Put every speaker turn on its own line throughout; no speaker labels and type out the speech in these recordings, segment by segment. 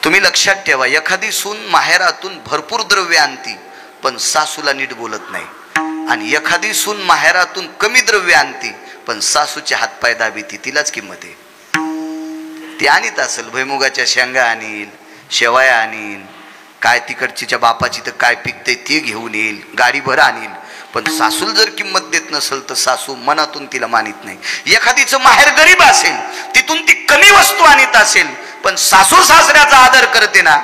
तुम्ही लक्षात ठेवा, एखादी सून माहेरातून भरपूर द्रव्य आणती पण सासूला नीट बोलत नाही, आणि एखादी सून माहेरातून कमी द्रव्य आणती पण सासूचे हातपाय दाबीती, तिलाच किंमत आहे. ती आणीत असेल, भुईमुगाच्या शेंगा आणील, शेवया आणील, काय तिकडच्या बापाची तर काय पिकते ते घेऊन येईल, गाडीभर आणील, पण सासूला जर किंमत देत नसेल तर सासू मनातून तिला मानित नाही. एखादीचं माहेर गरीब असेल, तिथून ती कमी वस्तू आणीत असेल, पण सासू सासऱ्याचा आदर करते ना,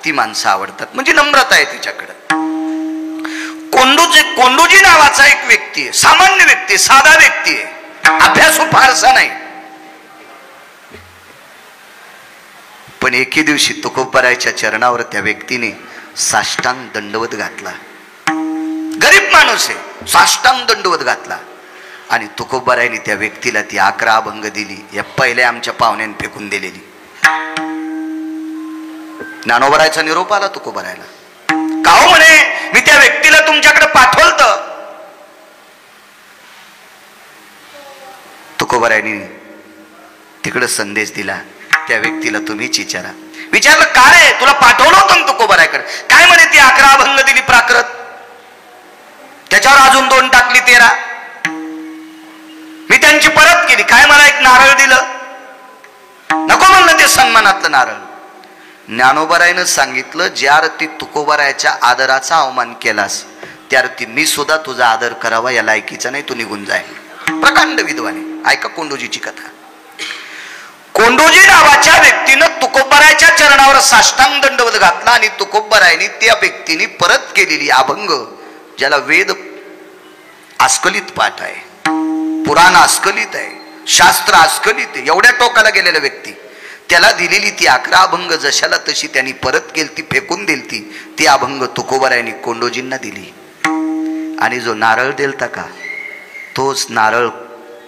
ती माणसं आवडतात. म्हणजे नम्रता आहे तिच्याकडे. कोंडूजी नावाचा एक व्यक्ती आहे, सामान्य व्यक्ती, साधा व्यक्ती आहे, अभ्यासू फारसा नाही. पण एके दिवशी तुकोबरायच्या चरणावर त्या व्यक्तीने साष्टांग दंडवत घातला. गरीब माणूस आहे, साष्टांग दंडवत घातला, आणि तुकोबरायने त्या व्यक्तीला ती 11 अभंग दिली. या पहिल्या आमच्या पाहुण्याने फेकून दिलेली. ज्ञानोबरायचा निरोप आला तुकोबरायला. का हो म्हणे, मी त्या व्यक्तीला तुमच्याकडे पाठवलत. तुकोबरायने तिकडे संदेश दिला, त्या व्यक्तीला तुम्हीच विचारा. विचारलं, का रे, तुला पाठवलं होतं तुकोबरायकडे? काय म्हणे, ती 11 अभंग दिली प्राकृत, त्याच्यावर अजून 2 टाकली 13. मी त्यांची परत केली. काय, मला एक नारळ दिलं? नको म्हणलं ते सन्मानातलं नारळ. ज्ञानोबरायनं सांगितलं, ज्या रती तुकोबरायच्या आदराचा अवमान केलास त्या रती मी सुद्धा तुझा आदर करावा या लायकीचा नाही, तू निघून जाय. प्रकांड विद्वाने. ऐका कोंडोजीची कथा. कोंडोजी नावाच्या व्यक्तीनं तुकोबरायच्या चरणावर साष्टांग दंडवत घातला, आणि तुकोबरायने त्या व्यक्तीने परत केलेली अभंग, ज्याला वेद आस्कलित पाठ आहे, पुराण आस्कलित आहे, शास्त्र आस्कलित आहे, एवढ्या टोकाला गेलेला व्यक्ती, त्याला दिलेली ती 11 अभंग जशाला तशी त्यांनी परत केली, ती फेकून दिली. ती अभंग तुकोबरायने कोंडोजींना दिली. आणि जो नारळ दिलता का, तोच नारळ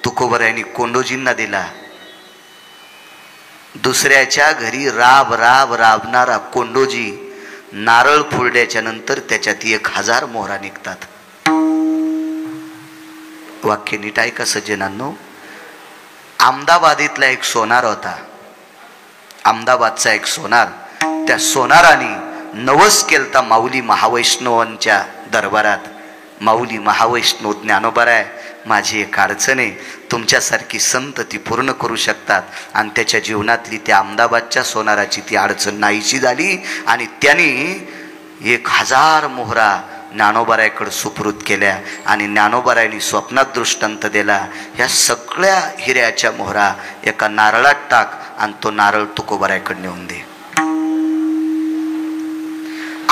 तुकोबरायने कोंडोजींना दिला. दुसऱ्याच्या घरी राबणारा कोंडोजी नारळ फोडल्याच्या नंतर त्याच्यात 1000 मोहरा निघतात. वाक्य नीट ऐका सज्जनांनो. अहमदाबादीतला एक सोनार होता, अहमदाबादचा एक सोनार. त्या सोनाराने नवस केलता माऊली महावैष्णवांच्या दरबारात. माऊली महावैष्णव ज्ञानोबराय, माझी एक अडचण आहे, तुमच्यासारखी संत ती पूर्ण करू शकतात. आणि त्याच्या जीवनातली त्या अहमदाबादच्या सोनाराची ती अडचण नाहीशी झाली, आणि त्यांनी 1000 मोहरा ज्ञानोबरायकडे सुपूर्द केल्या. आणि ज्ञानोबरायने स्वप्नात दृष्टांत दिला, ह्या सगळ्या हिऱ्याच्या मोहरा एका नारळात टाक आणि तो नारळ तुकोबरायकडे नेऊन दे.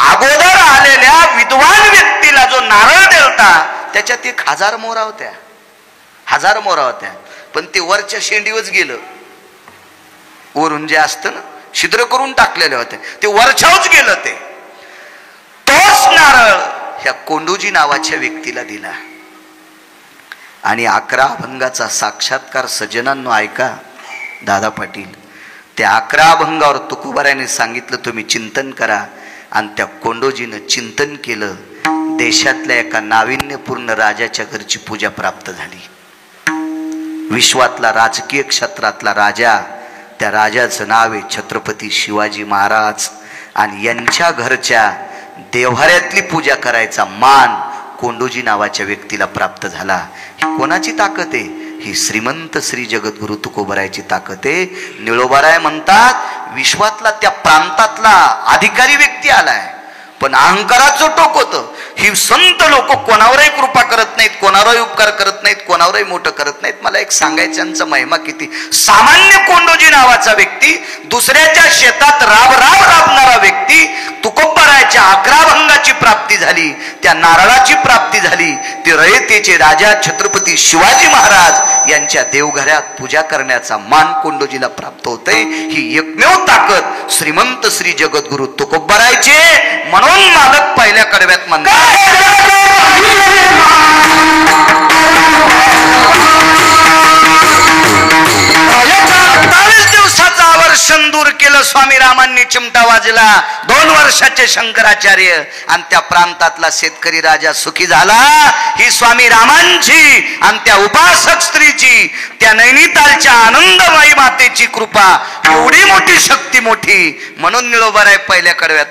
अगोदर आलेल्या विद्वान व्यक्तीला जो नारळ दिलता त्याच्यात 1000 मोहरा होत्या, 1000 मोहरा होत्या, पण ते वरच्या शेंडीवच गेलं. वरून जे असतं ना, छिद्र करून टाकलेले होते, ते वरच्यावच गेलं. ते तोच नारळ ह्या कोंडोजी नावाच्या व्यक्तीला दिला. आणि 11 अभंगाचा साक्षात्कार सज्जनांनो ऐका. दादा पाटील, त्या 11 अभंगावर तुकोबरायने सांगितलं तुम्ही चिंतन करा, आणि त्या कोंडोजीनं चिंतन केलं. देशातल्या एका नाविन्यपूर्ण राजाच्या घरची पूजा प्राप्त झाली. विश्वातला राजकीय क्षेत्रातला राजा, त्या राजाचं नाव आहे छत्रपती शिवाजी महाराज. आणि यांच्या घरच्या देव्हाऱ्यातली पूजा करायचा मान कोंडोजी नावाच्या व्यक्तीला प्राप्त झाला. ही कोणाची ताकद आहे? ही श्रीमंत श्री जगद्गुरु तुकोबरायची ताकद आहे. निळोबाराय म्हणतात, विश्वातला त्या प्रांतातला अधिकारी व्यक्ती आलाय, पण अहंकाराचं टोक होतं. ही संत लोक कोणावरही कृपा करत नाहीत, कोणावरही उपकार करत नाहीत, कोणावरही मोठं करत नाहीत. मला एक सांगायचं महिमा किती. सामान्य कोंडोजी नावाचा व्यक्ती, दुसऱ्याच्या शेतात राबणारा व्यक्ती, तुकोबरायच्या 11 अभंगाची प्राप्ती झाली, त्या नारळाची प्राप्ती झाली. ते रयतेचे राजा छत्रपती शिवाजी महाराज यांच्या देवघरात पूजा करण्याचा मान कोंडोजीला प्राप्त होतंय. ही एकमेव ताकद श्रीमंत श्री जगद्गुरु तुकोबरायचे. म्हणून मालक पहिल्या कडव्यात म्हणतात, 28 दिवसाचा आवर्षण दूर केलं केलं स्वामी रामांनी, चिमटा वाजला. 2 वर्षाचे शंकराचार्य आणि त्या प्रांतातला शेतकरी राजा सुखी झाला. ही स्वामी रामांची आणि त्या उपासक स्त्रीची, त्या नैनितालच्या आनंदबाई मातेची कृपा एवढी मोठी, शक्ती मोठी. म्हणून निळोबाराय पहिल्या कडव्यात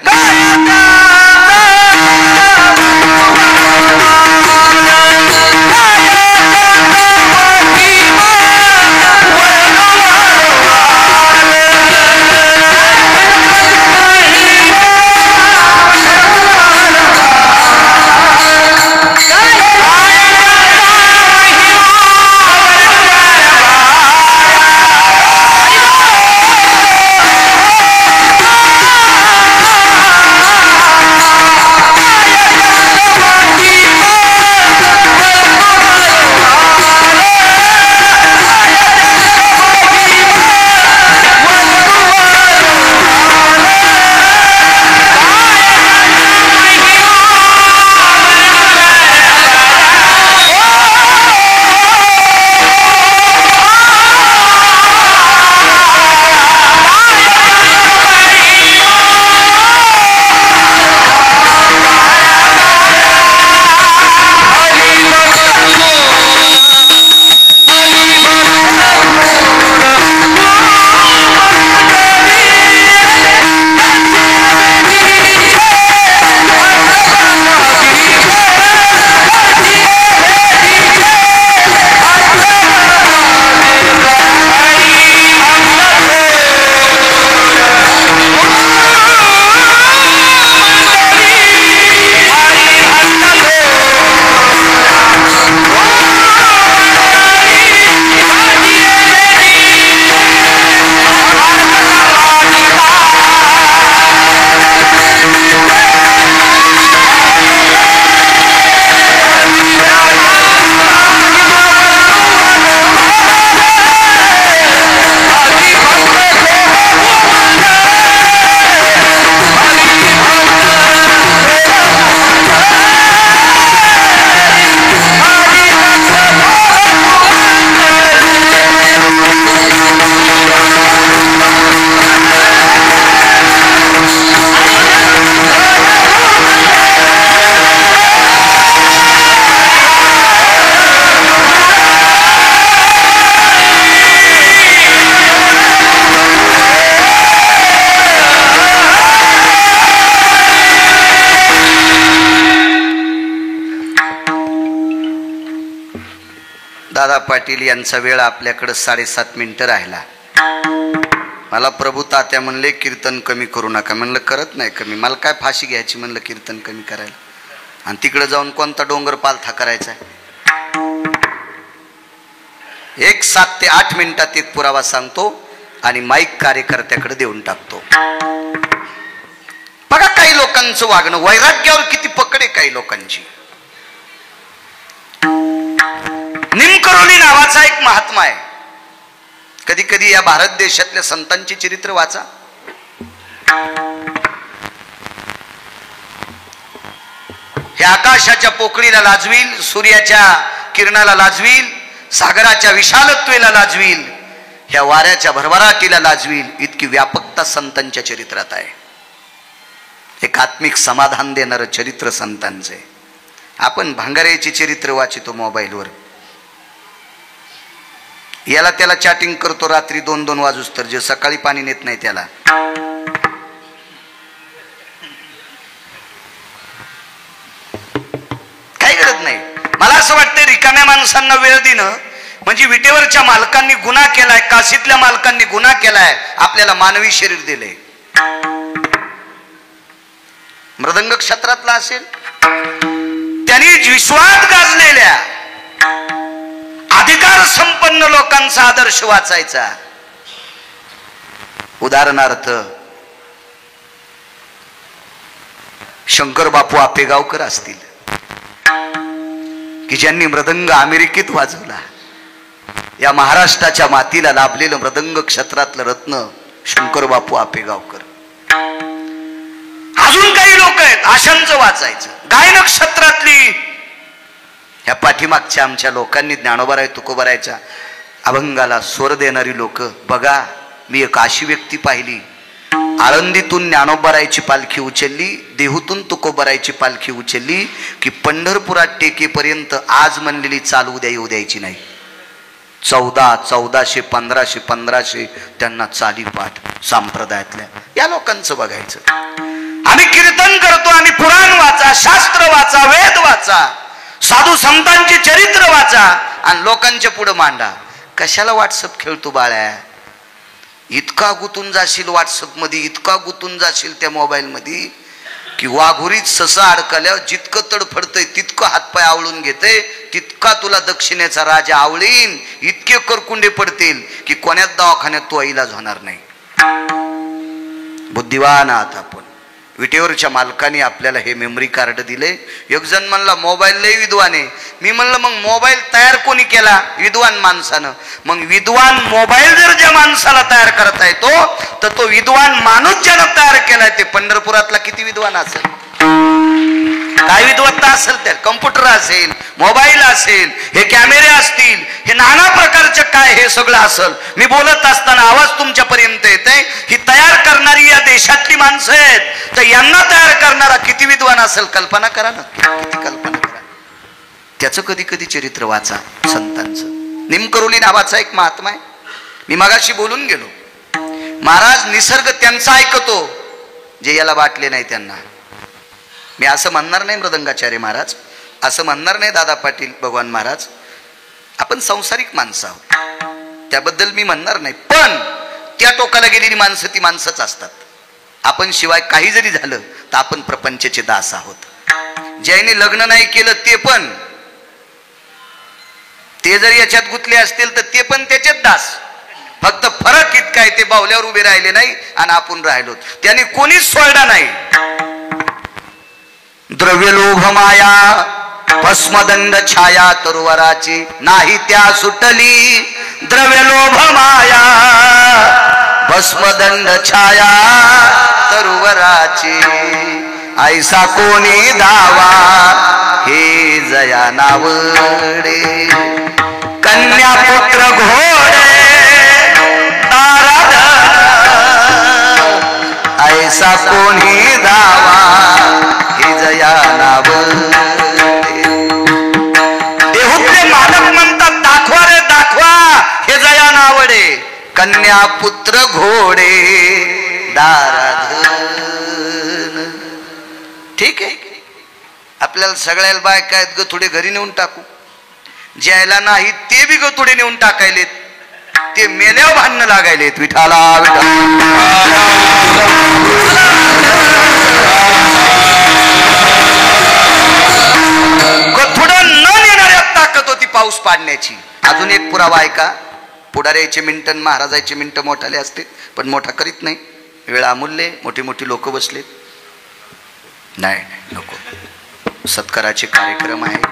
दादा पाटील यांचा वेळ आपल्याकडे 7.5 मिनिटं राहिला. मला प्रभू तात्या म्हणले कीर्तन कमी करू नका. म्हणलं करत नाही कमी, मला काय फाशी घ्यायची म्हणलं कीर्तन कमी करायला. आणि तिकडे जाऊन कोणता डोंगर पालथा करायचा आहे. 7 ते 8 मिनिटात एक पुरावा सांगतो आणि माईक कार्यकर्त्याकडे देऊन टाकतो. बघा काही लोकांचं वागणं, वैराग्यावर किती पकड आहे काही लोकांची. निमकरोली नावाचा एक महात्मा आहे. कधी कधी या भारत देशातल्या संतांची चरित्र वाचा. हे आकाशाच्या पोकळीला लाजवील, सूर्याच्या किरणाला लाजवील, सागराच्या विशालत्वेला लाजवील, ह्या वाऱ्याच्या भरभराटीला लाजवील, इतकी व्यापकता संतांच्या चरित्रात आहे. एक आत्मिक समाधान देणारं चरित्र संतांचे. आपण भांगाऱ्याची चरित्र वाचितो मोबाईलवर, याला त्याला चॅटिंग करतो रात्री 2-2 वाजूस तर, जे सकाळी पाणी नेत नाही त्याला. काही गरज नाही. मला असं वाटतं रिकाम्या माणसांना वेळ देणं म्हणजे विटेवरच्या मालकांनी गुन्हा केलाय, काशीतल्या मालकांनी गुन्हा केलाय, आपल्याला मानवी शरीर दिले. मृदंग क्षेत्रातला असेल त्यांनी विश्वात गाजलेल्या अधिकार संपन्न लोकांचा आदर्श वाचायचा. उदाहरणार्थ शंकर बापू आपेगावकर असतील की ज्यांनी मृदंग अमेरिकेत वाजवला. या महाराष्ट्राच्या मातीला लाभलेलं मृदंग क्षेत्रातलं रत्न शंकर बापू आपेगावकर. अजून काही लोक आहेत आशांचं वाचायचं. गायन क्षेत्रातली ह्या पाठीमागच्या आमच्या लोकांनी ज्ञानोबाराय तुकोबारायच्या अभंगाला स्वर देणारी लोक. बघा, मी एक अशी व्यक्ती पाहिली आळंदीतून ज्ञानोबारायची पालखी उचलली, देहूतून तुकोबारायची पालखी उचलली की पंढरपुरात टेकेपर्यंत आज म्हणलेली चाल उद्या येऊ द्यायची नाही. 1400, 1500 त्यांना चाली पाठ संप्रदायातल्या. या लोकांचं बघायचं. आम्ही कीर्तन करतो, आम्ही पुराण वाचा, शास्त्र वाचा, वेद वाचा, साधू संतांचे चरित्र वाचा आणि लोकांच्या पुढे मांडा. कशाला व्हॉट्सअप खेळतो बाळ्या? इतका गुंतून जाशील व्हॉट्सअप मध्ये, इतका गुंतून जाशील त्या मोबाईल मध्ये की वाघुरीत ससा अडकल्यावर जितकं तडफडतंय तितकं हातपाय आवळून घेते, तितका तुला दक्षिणेचा राजा आवळीन. इतके करकुंडे पडतील की कोण्याच दवाखान्यात तो इलाज होणार नाही. बुद्धिवान आहात आपण. विटेवरच्या मालकाने आपल्याला हे मेमरी कार्ड दिले. एक जण म्हणला मोबाईल लय विद्वान आहे. मी म्हणलं मग मोबाईल तयार कोणी केला? विद्वान माणसानं. मग विद्वान मोबाईल जर ज्या माणसाला तयार करता येतो तर तो विद्वान माणूस ज्यानं तयार केलाय ते पंढरपुरातला किती विद्वान असेल? काय विद्वत्ता असेल? त्या कम्प्युटर असेल, मोबाईल असेल, हे कॅमेरे असतील, हे नाना प्रकारचे काय हे सगळं असेल. मी बोलत असताना आवाज तुमच्यापर्यंत येते. ही तयार करणारी या देशातली माणसं आहेत, तर यांना तयार करणारा किती विद्वान असेल? कल्पना करा ना, किती कल्पना करा. त्याचं कधी कधी चरित्र वाचा संतांचं. निमकरोली नावाचा एक महात्मा आहे. मी मगाशी बोलून गेलो. महाराज निसर्ग त्यांचा ऐकतो जे याला वाटले नाही त्यांना. मी असं म्हणणार नाही मृदंगाचार्य महाराज, असं म्हणणार नाही दादा पाटील भगवान महाराज. आपण संसारिक माणसं आहोत, त्याबद्दल मी म्हणणार नाही. पण त्या टोकाला गेलेली माणसं ती माणसंच असतात. आपण शिवाय काही जरी झालं तर आपण प्रपंचाचे दास आहोत. ज्याने लग्न नाही केलं ते जर याच्यात गुंतले असतील तर ते पण त्याच्यात दास. फक्त फरक इतका आहे, ते बावल्यावर उभे राहिले नाही आणि आपण राहिलो. त्याने कोणीच सोडला नाही. द्रव्य लोभ माया भस्मदंड छाया तरुवराची नाही त्या सुटली. द्रव्य लोभ माया भस्मदंड छाया तरुवराची. ऐसा कोणी दावा हे जया नावडे. कन्या पुत्र घोडे दाराधन. ऐसा कोणी दावा हे जया नावडे. देहूतले मालक म्हणतात दाखवा रे दाखवा हे जया नावडे. कन्या पुत्र घोडे दाराधन. ठीक आहे, आपल्याला सगळ्याला बायका आहेत गथुडे घरी नेऊन टाकू. ज्याला नाही ते बी गथुडे नेऊन टाकायलेत. ते मेल्यावर भांडणं लागायलेत. विठाला गथुडं न नेणाऱ्या ताकद होती पाऊस पाडण्याची. अजून एक पुरावा आहे का? पुढाऱ्याचे मिनिट महाराजाचे मिनिट मोठाले असते पण मोठा करीत नाही. वेळ अमूल्य. मोठी मोठी लोक बसलेत. नाही नको. सत्काराचे कार्यक्रम आहेत.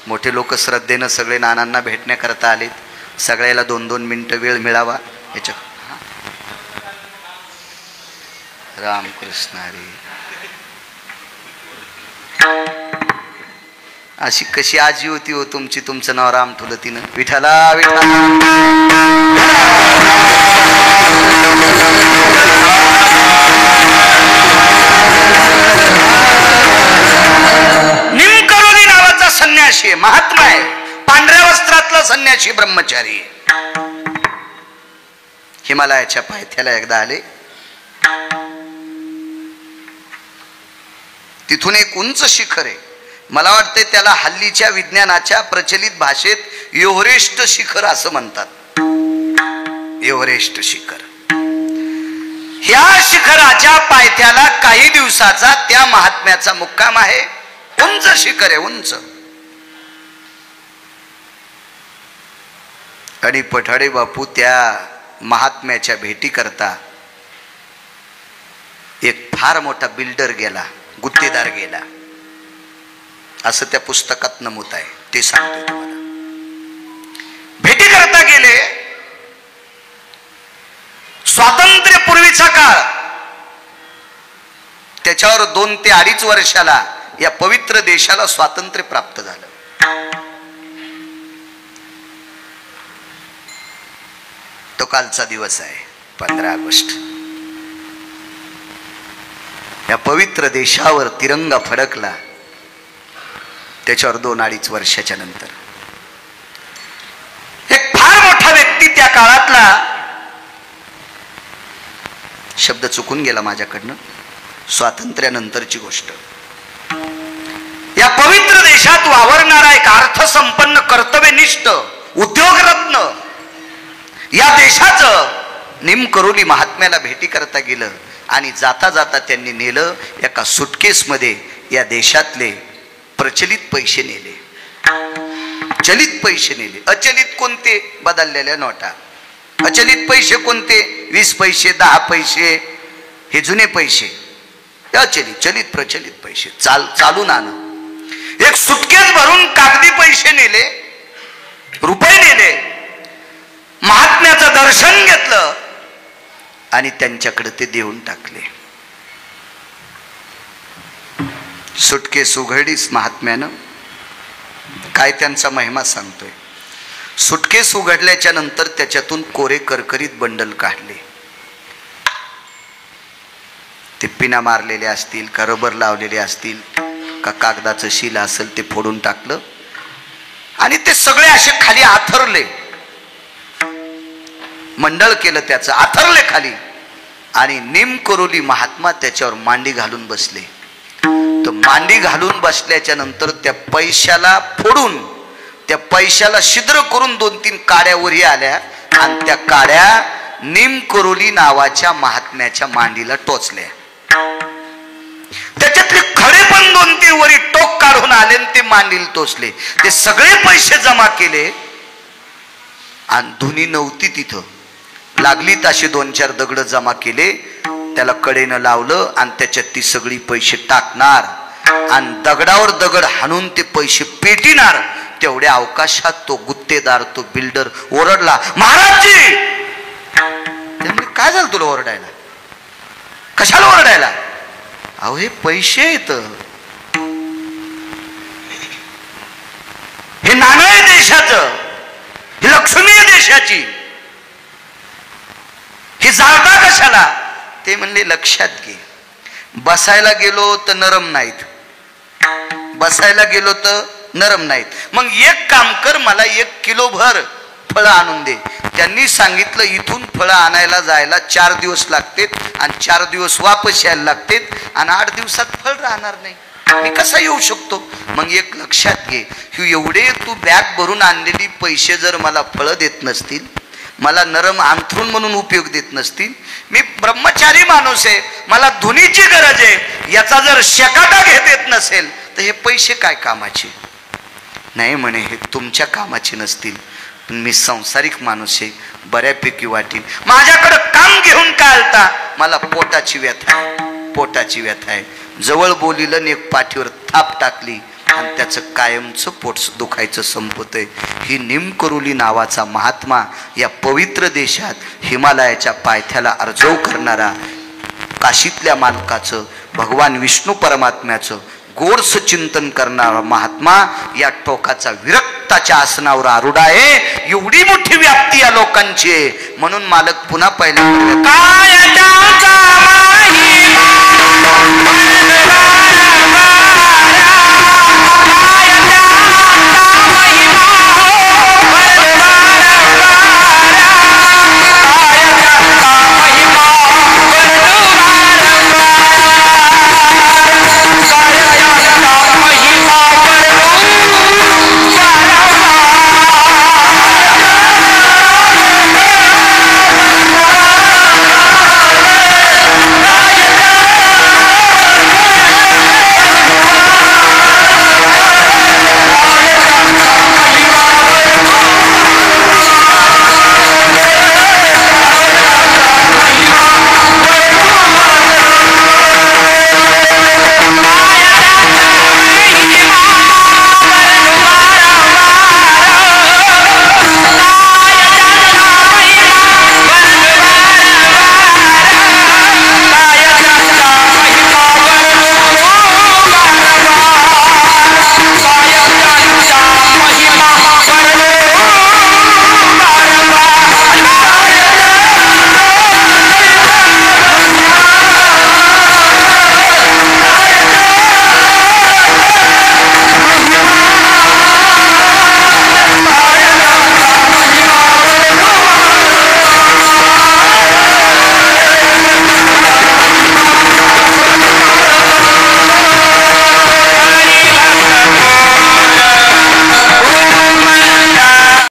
मोठे लोक श्रद्धेनं सगळे नानांना भेटण्याकरता आलेत. सगळ्याला 2-2 मिनिटं वेळ मिळावा याच्या. रामकृष्ण हरी. अशी कशी आजी होती हो तुमची? तुमचं नाव राम ठेवलं तिनं. विठाला विठाला. निमकरोली नावाचा संन्यासी आहे, महात्मा आहे. पांढऱ्या वस्त्रातला संन्यासी ब्रह्मचारी. हिमालयाच्या पायथ्याला एकदा आले. तिथून एक उंच शिखर आहे. मला वाटते त्याला हल्लीच्या विज्ञानाच्या प्रचलित भाषेत एव्हरेस्ट शिखर असं म्हणतात. एव्हरेस्ट शिखर. ह्या शिखराच्या पायथ्याला काही दिवसाचा त्या महात्म्याचा मुक्काम आहे. उंच शिखर आहे, उंच. आणि पठाडे बापू त्या महात्म्याच्या भेटी करता एक फार मोठा बिल्डर गेला, गुत्तेदार गेला, असं त्या पुस्तकात नमूद आहे. ते सांगतो तुम्हाला. भेटी करता गेले. स्वातंत्र्यपूर्वीचा काळ. त्याच्यावर 2 ते 2.5 वर्षाला या पवित्र देशाला स्वातंत्र्य प्राप्त झालं. तो कालचा दिवस आहे 15 ऑगस्ट. या पवित्र देशावर तिरंगा फडकला त्याच्यावर 2-2.5 वर्षाच्या नंतर एक फार मोठा व्यक्ती त्या काळातला, शब्द चुकून गेला माझ्याकडनं, स्वातंत्र्यानंतरची गोष्ट, या पवित्र देशात वावरणारा एक अर्थसंपन्न कर्तव्यनिष्ठ उद्योगरत्न या देशाचं निमकरोली महात्म्याला भेटी करता गेलं आणि जाता जाता त्यांनी नेलं एका सुटकेसमध्ये या देशातले प्रचलित पैसे नेले, चलित पैसे नेले. अचलित कोणते? बदललेल्या नोटा. अचलित पैसे कोणते? 20 पैसे, 10 पैसे, हे जुने पैसे. अचलित, चलित प्रचलित पैसे चालून आणं. एक सुटकेस भरून कागदी पैसे नेले, रुपये नेले, महात्म्याचं दर्शन घेतलं आणि त्यांच्याकडे ते देऊन टाकले. सुटकेस उघडलीच महात्म्यानं. काय त्यांचा महिमा सांगतोय. सुटकेस उघडल्याच्या नंतर त्याच्यातून कोरे करकरीत बंडल काढले. ते पिना मारलेले असतील का रबर लावलेले असतील का कागदाचं शील असेल ते फोडून टाकलं आणि ते सगळे असे खाली आथरले. मंडळ केलं त्याचं, आथरले खाली आणि निमकरोली महात्मा त्याच्यावर मांडी घालून बसले. तर मांडी घालून बसल्याच्या नंतर त्या पैशाला फोडून, त्या पैशाला छिद्र करून 2-3 काड्या वरी आल्या आणि त्या काड्या निमकरोली नावाच्या महात्म्याच्या मांडीला टोचल्या. त्याच्यातले खडे पण 2-3 वरी टोक काढून आले आणि ते मांडीला टोचले. ते सगळे पैसे जमा केले आणि धुनी नव्हती तिथं, लागली तशी 2-4 दगड जमा केले, त्याला कडेनं लावलं आणि त्याच्यात ती सगळी पैसे टाकणार आणि दगडावर दगड हाणून ते पैसे पेटिणार. तेवढ्या अवकाशात तो गुत्तेदार, तो बिल्डर ओरडला, महाराजजी. त्यामुळे काय झालं तुला ओरडायला? कशाला ओरडायला? अहो हे पैसे आहेत, हे नाणं आहे देशाचं, ही लक्ष्मी आहे देशाची, ही जाळता कशाला? ते म्हणले लक्षात घे, बसायला गेलो तर नरम नाहीत, बसायला गेलो तर नरम नाहीत. मग एक काम कर, मला 1 किलो भर फळं आणून दे. त्यांनी सांगितलं इथून फळं आणायला जायला 4 दिवस लागतात आणि 4 दिवस वापस यायला लागतात आणि 8 दिवसात फळ राहणार नाही, मी कसा येऊ शकतो? मग एक लक्षात घे, एवढे तू बॅग भरून आणलेली पैसे जर मला फळं देत नसतील, मला नरम अंथरूण म्हणून उपयोग देत नसतील, मी ब्रह्मचारी माणूस आहे, मला धुनीची गरज आहे, याचा जर शेकाटा घेत येत नसेल तर हे पैसे काय कामाचे? नाही म्हणे, हे तुमच्या कामाचे नसतील, पण मी संसारिक माणूस आहे, बऱ्यापैकी वाटेल. माझ्याकडे काम घेऊन काय आलता? मला पोटाची व्यथा आहे, पोटाची व्यथा आहे. जवळ बोलिलं एक पाठीवर थाप टाकली आणि त्याचं कायमचं पोट दुखायचं संपतंय. ही निमकरोली नावाचा महात्मा या पवित्र देशात हिमालयाच्या पायथ्याला अर्जव करणारा, काशीतल्या मालकाचं, भगवान विष्णू परमात्म्याचं गोडस चिंतन करणारा महात्मा या टोकाचा विरक्ताच्या आसनावर आरूढ आहे. एवढी मोठी व्याप्ती या लोकांची आहे. म्हणून मालक पुन्हा पाहिलं, काय